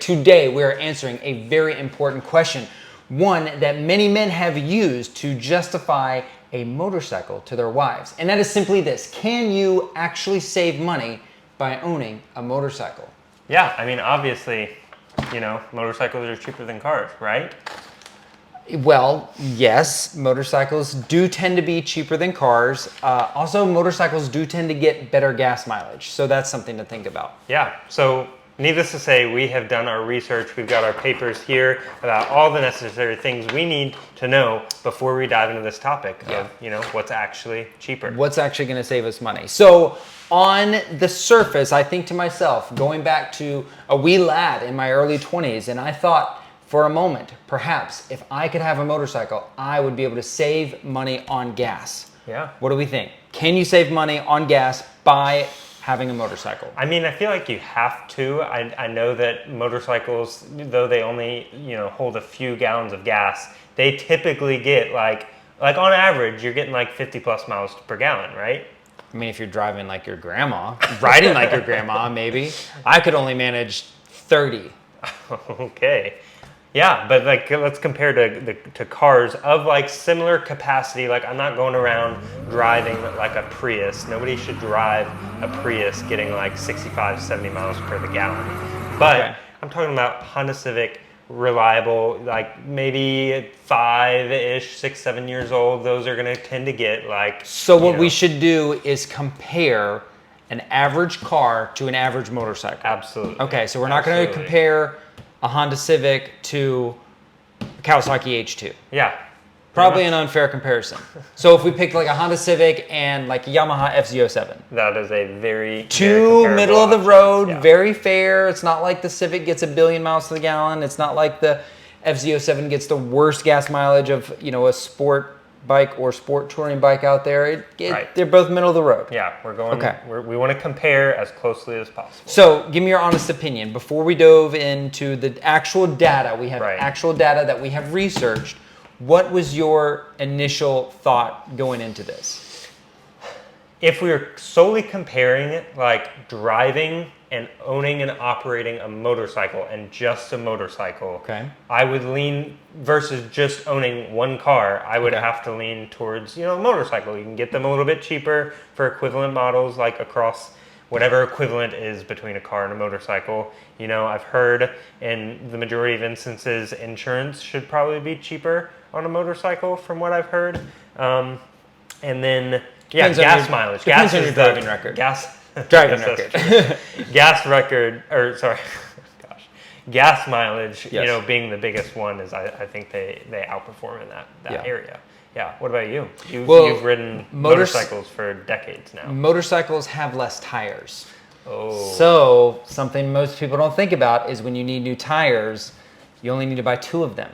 Today we are answering a very important question, one that many men have used to justify a motorcycle to their wives. And that is simply this: can you actually save money by owning a motorcycle? Yeah, I mean, obviously, you know, motorcycles are cheaper than cars, right? Well, yes, motorcycles do tend to be cheaper than cars. Also, motorcycles do tend to get better gas mileage. So that's something to think about. Yeah, so needless to say, we have done our research. We've got our papers here about all the necessary things we need to know before we dive into this topic of, you know, what's actually cheaper. What's actually going to save us money. So on the surface, I think to myself, going back to a wee lad in my early 20s, and I thought, for a moment, perhaps if I could have a motorcycle, I would be able to save money on gas. Yeah. What do we think? Can you save money on gas by having a motorcycle? I mean, I feel like you have to. I know that motorcycles, though they only, you know, hold a few gallons of gas, they typically get like on average, you're getting like 50 plus miles per gallon, right? I mean, if you're driving like your grandma, riding like your grandma, maybe. I could only manage 30. Okay. Yeah, but like let's compare to cars of like similar capacity. Like I'm not going around driving like a Prius. Nobody should drive a Prius getting like 65, 70 miles per the gallon. But okay. I'm talking about Honda Civic, reliable, like maybe 5-ish, 6, 7 years old. Those are going to tend to get like... So what we should do is compare an average car to an average motorcycle. Absolutely. Okay, so we're not going to compare a Honda Civic to a Kawasaki H2. Yeah. Probably an unfair comparison. So if we picked like a Honda Civic and like a Yamaha MT-07. That is a very middle of the road, yeah. Very fair. It's not like the Civic gets 1 billion miles to the gallon. It's not like the MT-07 gets the worst gas mileage of, you know, a sport bike or sport touring bike out there. Right. They're both middle of the road. Yeah, we're going. Okay. We want to compare as closely as possible. So, give me your honest opinion before we dove into the actual data. We have actual data that we have researched. What was your initial thought going into this? If we were solely comparing it, like driving and owning and operating a motorcycle and just a motorcycle, I would lean, versus just owning one car, I would have to lean towards, you know, a motorcycle. You can get them a little bit cheaper for equivalent models, like across whatever equivalent is between a car and a motorcycle. You know, I've heard in the majority of instances, insurance should probably be cheaper on a motorcycle from what I've heard. And then, yeah, gas mileage. Depends on your driving record. Driving record. Gas mileage, you know, being the biggest one is I think they outperform in that area. Yeah. What about you? You've ridden motorcycles for decades now. Motorcycles have less tires. Oh. So something most people don't think about is when you need new tires, you only need to buy 2 of them.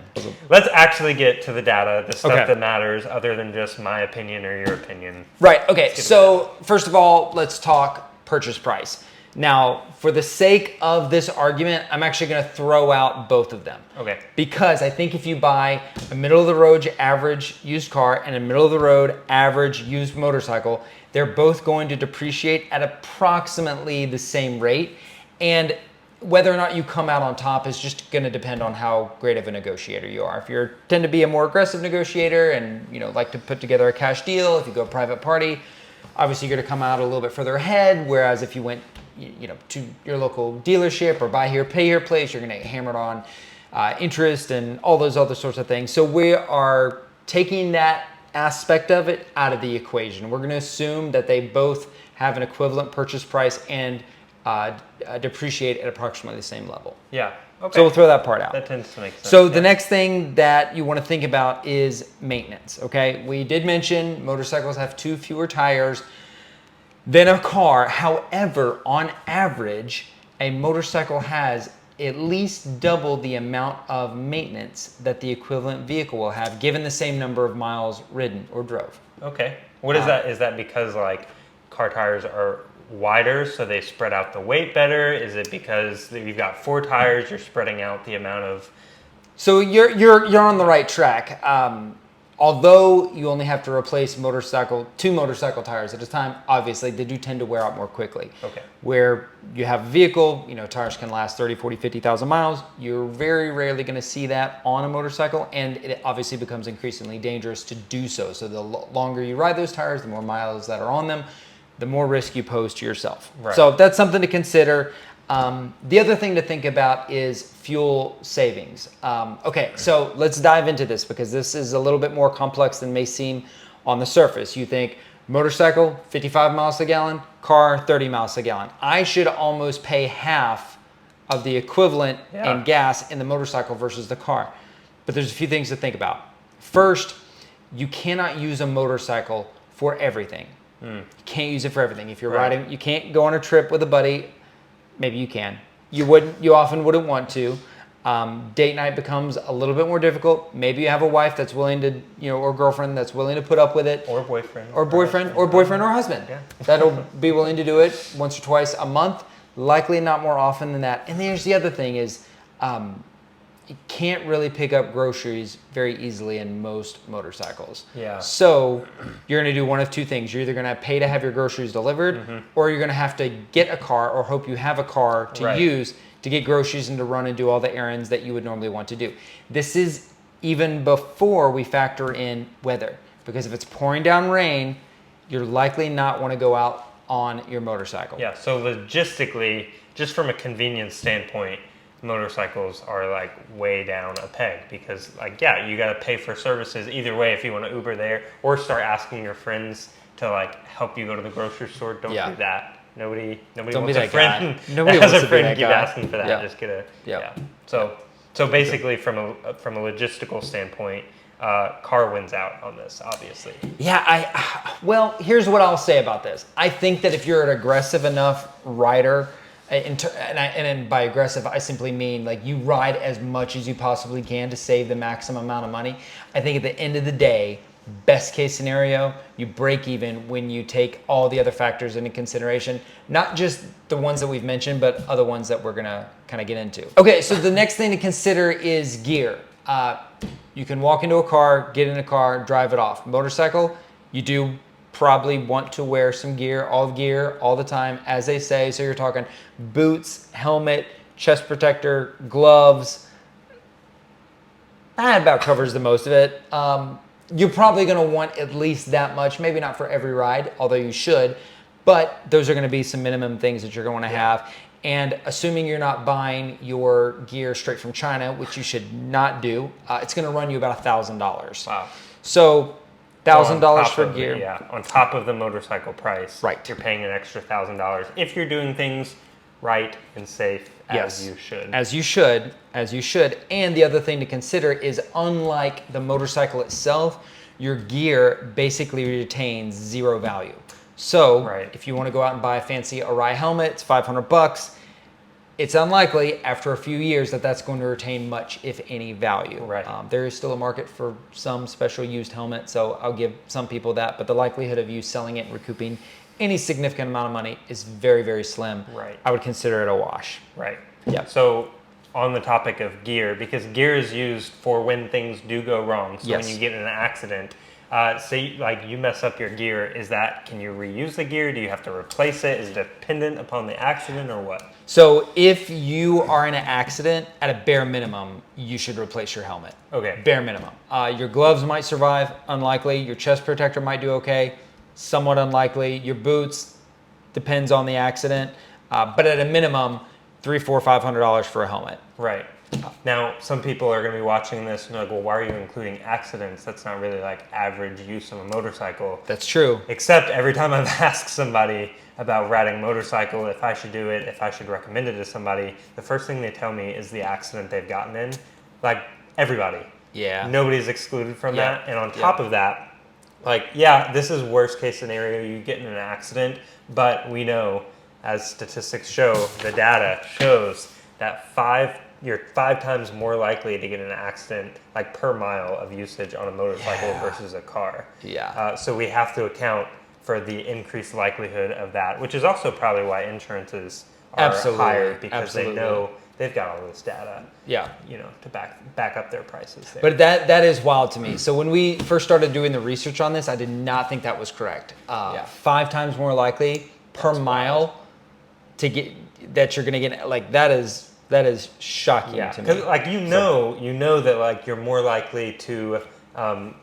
Let's actually get to the data, the stuff that matters, other than just my opinion or your opinion. Right. Okay. So first of all, let's talk purchase price. Now, for the sake of this argument, I'm actually going to throw out both of them. Okay. Because I think if you buy a middle-of-the-road average used car and a middle-of-the-road average used motorcycle, they're both going to depreciate at approximately the same rate. And whether or not you come out on top is just going to depend on how great of a negotiator you are. If you tend to be a more aggressive negotiator and, you know, like to put together a cash deal, if you go private party, obviously you're going to come out a little bit further ahead. Whereas if you went, you know, to your local dealership or buy here, pay here place, you're going to get hammered on interest and all those other sorts of things. So we are taking that aspect of it out of the equation. We're going to assume that they both have an equivalent purchase price and depreciate at approximately the same level. Yeah. Okay. So we'll throw that part out. That tends to make sense. So the next thing that you want to think about is maintenance. Okay. We did mention motorcycles have 2 fewer tires than a car. However, on average, a motorcycle has at least double the amount of maintenance that the equivalent vehicle will have, given the same number of miles ridden or drove. Okay. What is that? Is that because like car tires are wider, so they spread out the weight better? Is it because you've got 4 tires, you're spreading out the amount of... So you're on the right track. although you only have to replace two motorcycle tires at a time, obviously they do tend to wear out more quickly. Okay. Where you have a vehicle, tires can last 30, 40, 50,000 miles. You're very rarely going to see that on a motorcycle, and it obviously becomes increasingly dangerous to do so. So the longer you ride those tires, the more miles that are on them, the more risk you pose to yourself. Right. So that's something to consider. The other thing to think about is fuel savings. Okay, so let's dive into this because this is a little bit more complex than may seem on the surface. You think motorcycle, 55 miles a gallon, car, 30 miles a gallon. I should almost pay half of the equivalent in gas in the motorcycle versus the car. But there's a few things to think about. First, you cannot use a motorcycle for everything. You can't use it for everything. If you're riding, you can't go on a trip with a buddy. Maybe you can. You often wouldn't want to. Date night becomes a little bit more difficult. Maybe you have a wife that's willing to, or girlfriend that's willing to put up with it. Or boyfriend. Or boyfriend or husband. Yeah. That'll be willing to do it once or twice a month. Likely not more often than that. And there's the other thing is, you can't really pick up groceries very easily in most motorcycles. Yeah. So you're going to do one of two things. You're either going to pay to have your groceries delivered, or you're going to have to get a car or hope you have a car to use to get groceries and to run and do all the errands that you would normally want to do. This is even before we factor in weather, because if it's pouring down rain, you're likely not want to go out on your motorcycle. Yeah, so logistically, just from a convenience standpoint, motorcycles are like way down a peg because you got to pay for services either way if you want to Uber there or start asking your friends to help you go to the grocery store. Don't do that. Nobody wants a friend. Nobody has a friend keep asking for that. Yeah. Just get a So basically, from a logistical standpoint, car wins out on this, obviously. Yeah, well, here's what I'll say about this. I think that if you're an aggressive enough rider, and by aggressive, I simply mean you ride as much as you possibly can to save the maximum amount of money. I think at the end of the day, best case scenario, you break even when you take all the other factors into consideration, not just the ones that we've mentioned, but other ones that we're gonna kind of get into. Okay, so the next thing to consider is gear. You can walk into a car, get in a car, drive it off. Motorcycle, you do probably want to wear some gear all the time, as they say. So you're talking boots, helmet, chest protector, gloves. That about covers the most of it. You're probably going to want at least that much, maybe not for every ride, although you should, but those are going to be some minimum things that you're going to have. And assuming you're not buying your gear straight from China, which you should not do, it's going to run you about $1,000. Wow. So $1,000 for gear. On top of the motorcycle price. Right. You're paying an extra $1,000 if you're doing things right and safe as you should. As you should. And the other thing to consider is, unlike the motorcycle itself, your gear basically retains zero value. So if you want to go out and buy a fancy Arai helmet, it's $500. It's unlikely after a few years that that's going to retain much, if any, value. Right. There is still a market for some special used helmet, so I'll give some people that, but the likelihood of you selling it and recouping any significant amount of money is very, very slim. Right. I would consider it a wash. Right. Yeah. So on the topic of gear, because gear is used for when things do go wrong. So when you get in an accident, say you mess up your gear, can you reuse the gear? Do you have to replace it? Is it dependent upon the accident or what? So if you are in an accident, at a bare minimum, you should replace your helmet. Okay. Bare minimum. Your gloves might survive, unlikely. Your chest protector might do okay, somewhat unlikely. Your boots, depends on the accident. But at a minimum, $300, $400, $500 for a helmet. Right. Now, some people are going to be watching this and they're like, well, why are you including accidents? That's not really average use of a motorcycle. That's true. Except every time I've asked somebody about riding a motorcycle, if I should do it, if I should recommend it to somebody, the first thing they tell me is the accident they've gotten in. Everybody. Yeah. Nobody's excluded from that. And on top of that, this is worst case scenario, you get in an accident, but we know, as statistics show, the data shows that you're 5 times more likely to get in an accident per mile of usage on a motorcycle versus a car. Yeah. So we have to account for the increased likelihood of that, which is also probably why insurances are higher, because they know they've got all this data, Yeah. you know, to back up their prices there. But that is wild to me. So when we first started doing the research on this, I did not think that was correct. 5 times more likely per mile to get that you're going to get, like, that is shocking to me. Because like you know that like you're more likely to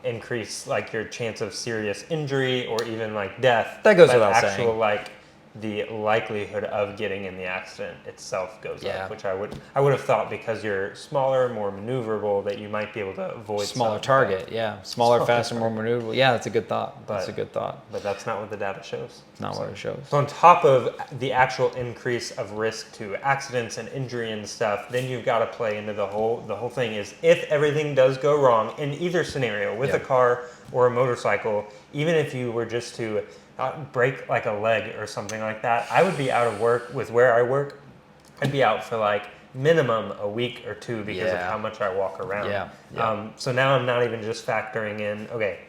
increase like your chance of serious injury or even like death. That goes but without actual, saying. like the likelihood of getting in the accident itself goes Yeah. up, which I would have thought because you're smaller, more maneuverable, that you might be able to avoid Smaller some, target, smaller, faster, more maneuverable. Yeah, that's a good thought. But that's not what the data shows. It's not what it shows. So on top of the actual increase of risk to accidents and injury and stuff, then you've got to play into the whole thing is if everything does go wrong in either scenario with a car or a motorcycle, even if you were just to break like a leg or something like that, I would be out of work with where I work. I'd be out for like minimum a week or 2 because of how much I walk around. So now I'm not even just factoring in, okay,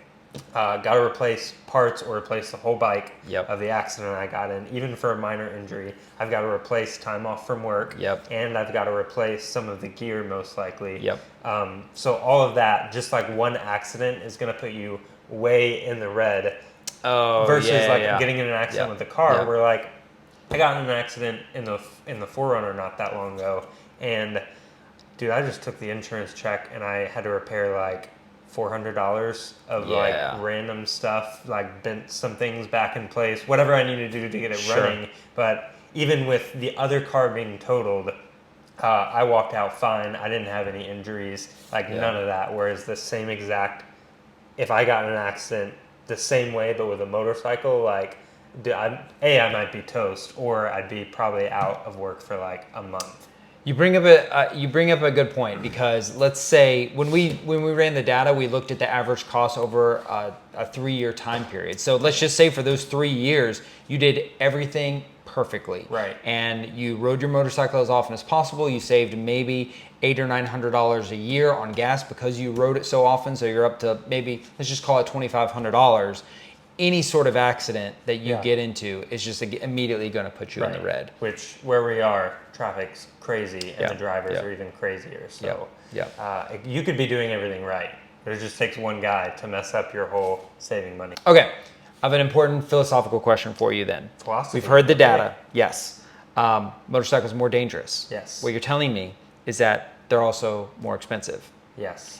got to replace parts or replace the whole bike of the accident I got in. Even for a minor injury, I've got to replace time off from work, and I've got to replace some of the gear most likely. So all of that, just like one accident is going to put you way in the red. Versus getting in an accident with a car where like I got in an accident in the Forerunner not that long ago, and dude, I just took the insurance check and I had to repair like $400 of like random stuff, like bent some things back in place, whatever I needed to do to get it running. But even with the other car being totaled, I walked out fine. I didn't have any injuries, like none of that. Whereas the same exact, if I got in an accident the same way but with a motorcycle, like I might be toast, or I'd be probably out of work for like a month. You bring up a good point, because let's say when we ran the data, we looked at the average cost over a 3-year time period. So let's just say for those 3 years you did everything perfectly, right? And you rode your motorcycle as often as possible. You saved maybe $800 or $900 a year on gas because you rode it so often. So you're up to maybe, let's just call it $2,500. Any sort of accident that you get into is just immediately going to put you in the red. Which, where we are, traffic's crazy, and the drivers are even crazier. So you could be doing everything right, but it just takes one guy to mess up your whole saving money. Okay, I have an important philosophical question for you then. Philosophy. We've heard the data. Yes. Motorcycles are more dangerous. Yes. What you're telling me is that they're also more expensive. Yes.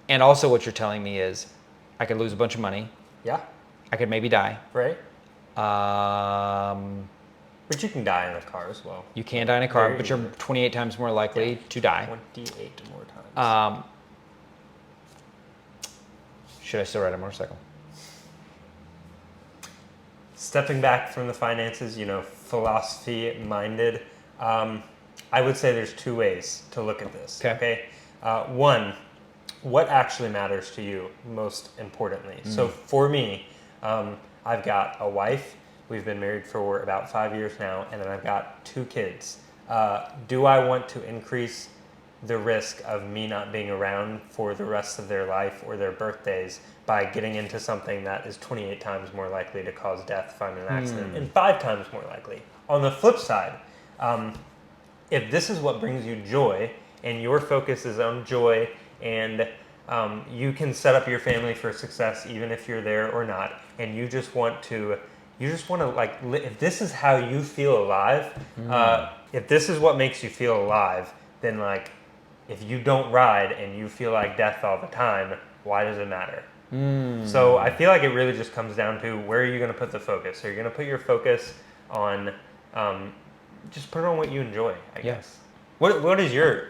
And also what you're telling me is I could lose a bunch of money. Yeah. I could maybe die. Right. But you can die in a car as well. You can die in a car, but you're 28 times more likely to die. 28 more times. Should I still ride a motorcycle? Stepping back from the finances, philosophy-minded, I would say there's 2 ways to look at this. Okay. One, what actually matters to you most importantly. So for me, I've got a wife. We've been married for about 5 years now, and then I've got 2 kids. Do I want to increase the risk of me not being around for the rest of their life or their birthdays by getting into something that is 28 times more likely to cause death if I'm in an accident and 5 times more likely? On the flip side, if this is what brings you joy and your focus is on joy, and you can set up your family for success even if you're there or not, and you just want to like, if this is how you feel alive, if this is what makes you feel alive, then like, if you don't ride and you feel like death all the time, why does it matter? So I feel like it really just comes down to, where are you going to put the focus? Are you going to put your focus on, just put it on what you enjoy, I guess. What is your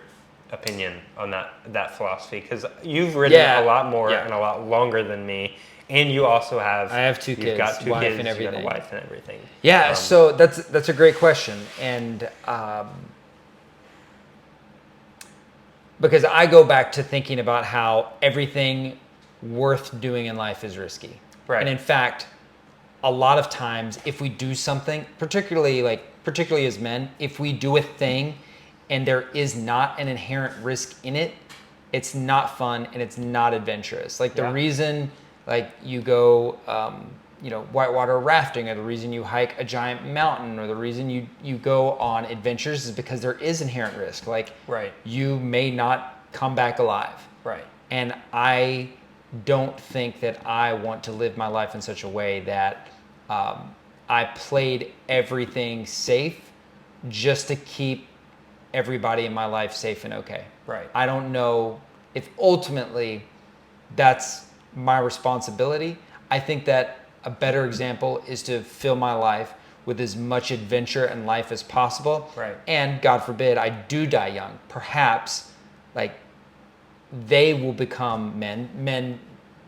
opinion on that philosophy? Because you've ridden a lot more and a lot longer than me, and you also have. I have 2 kids. You've got 2 wife kids, and everything. you got a wife and everything. Yeah, so that's a great question, and because I go back to thinking about how everything worth doing in life is risky. Right. And in fact, a lot of times, if we do something, particularly as men, if we do a thing and there is not an inherent risk in it, it's not fun and it's not adventurous. Like the reason, like you go whitewater rafting, or the reason you hike a giant mountain, or the reason you go on adventures is because there is inherent risk. Like, right. you may not come back alive. Right. And I don't think that I want to live my life in such a way that I played everything safe just to keep everybody in my life safe and okay. Right. I don't know if ultimately that's my responsibility. I think that a better example is to fill my life with as much adventure and life as possible. Right. And God forbid I do die young. Perhaps, like, they will become men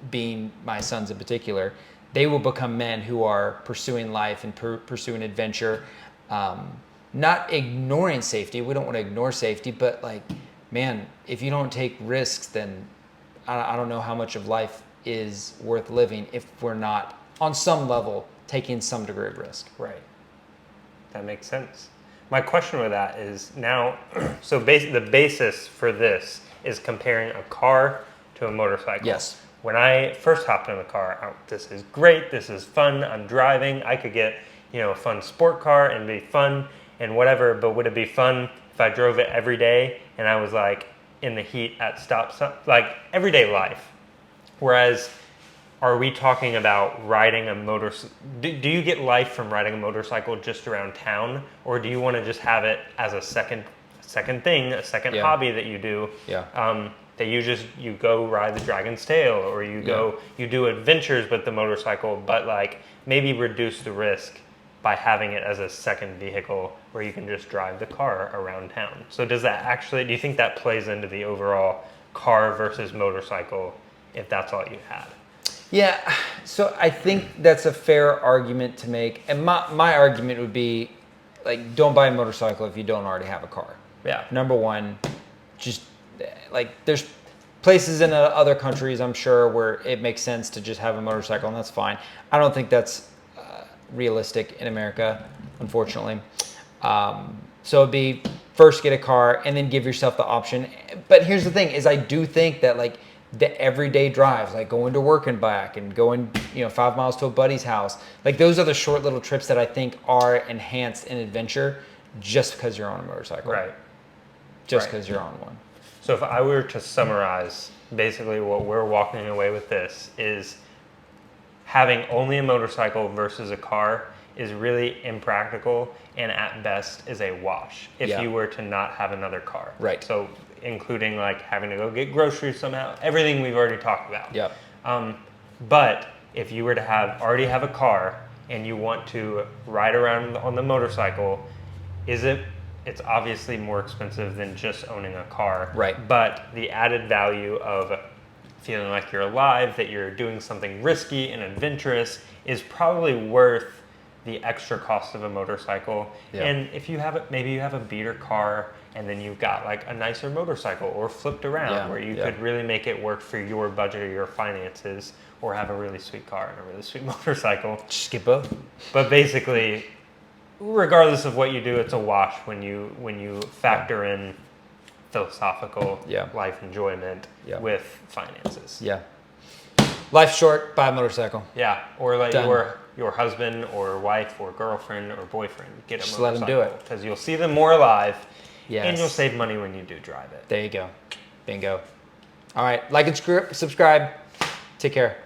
being my sons in particular, they will become men who are pursuing life and pursuing adventure, not ignoring safety. We don't want to ignore safety, but like, man, if you don't take risks, then I don't know how much of life is worth living if we're not on some level taking some degree of risk. Right. That makes sense. My question with that is now, so the basis for this is comparing a car to a motorcycle. Yes. When I first hopped in the car, this is great, this is fun, I'm driving, I could get, a fun sport car and be fun and whatever, but would it be fun if I drove it every day and I was like in the heat at like everyday life? Whereas, are we talking about riding a motorcycle? Do you get life from riding a motorcycle just around town, or do you want to just have it as a second thing, a second hobby that you do? Yeah. That you go ride the Dragon's Tail, or you do adventures with the motorcycle, but like maybe reduce the risk by having it as a second vehicle where you can just drive the car around town. So do you think that plays into the overall car versus motorcycle if that's all you had? Yeah, so I think that's a fair argument to make. And my argument would be, like, don't buy a motorcycle if you don't already have a car. Yeah. Number one, just, like, there's places in other countries, I'm sure, where it makes sense to just have a motorcycle, and that's fine. I don't think that's realistic in America, unfortunately. So it'd be first get a car and then give yourself the option. But here's the thing, is I do think that, like, the everyday drives, like going to work and back and going 5 miles to a buddy's house, like, those are the short little trips that I think are enhanced in adventure just because you're on a motorcycle. Right. Just because you're on one. So if I were to summarize, basically what we're walking away with this is having only a motorcycle versus a car is really impractical and at best is a wash if you were to not have another car. Right. So including like having to go get groceries somehow, everything we've already talked about. Yep. But if you were to already have a car and you want to ride around on the motorcycle, it's obviously more expensive than just owning a car. Right. But the added value of feeling like you're alive, that you're doing something risky and adventurous is probably worth the extra cost of a motorcycle. Yeah. And if you have maybe you have a beater car and then you've got like a nicer motorcycle or flipped around where you could really make it work for your budget or your finances, or have a really sweet car and a really sweet motorcycle. Just get both. But basically, regardless of what you do, it's a wash when you factor in philosophical life enjoyment with finances. Yeah. Life's short, buy a motorcycle. Yeah, or like your husband or wife or girlfriend or boyfriend get a motorcycle. Let them do it. Because you'll see them more alive, yes, and you'll save money when you do drive it. There you go. Bingo. All right, like and subscribe. Take care.